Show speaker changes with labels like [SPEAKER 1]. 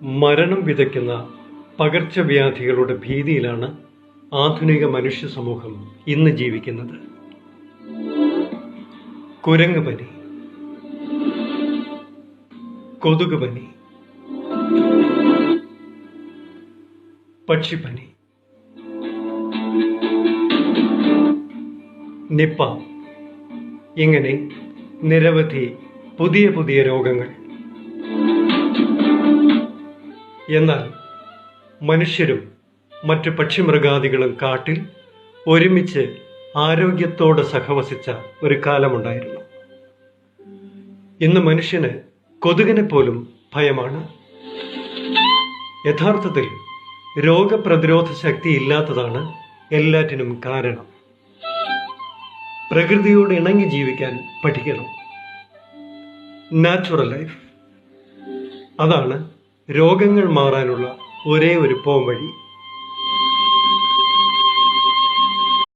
[SPEAKER 1] മരണം വിതയ്ക്കുന്ന പകർച്ചവ്യാധികളുടെ ഭീതിയിലാണ് ആധുനിക മനുഷ്യ സമൂഹം ഇന്ന് ജീവിക്കുന്നത്. കുരങ്ങ് പനി, കൊതുക് പനി, പക്ഷിപ്പനി, നിപ്പ, ഇങ്ങനെ നിരവധി പുതിയ പുതിയ രോഗങ്ങൾ. എന്നാൽ മനുഷ്യരും മറ്റു പക്ഷിമൃഗാദികളും കാട്ടിൽ ഒരുമിച്ച് ആരോഗ്യത്തോടെ സഹവസിച്ച ഒരു കാലമുണ്ടായിരുന്നു. ഇന്ന് മനുഷ്യന് കൊതുകിനെ പോലും ഭയമാണ്. യഥാർത്ഥത്തിൽ രോഗപ്രതിരോധ ശക്തി ഇല്ലാത്തതാണ് എല്ലാറ്റിനും കാരണം. പ്രകൃതിയോട് ഇണങ്ങി ജീവിക്കാൻ പഠിക്കണം. നാച്ചുറൽ ലൈഫ്, അതാണ് രോഗങ്ങൾ മാറാനുള്ള ഒരേ ഒരു പോംവഴി.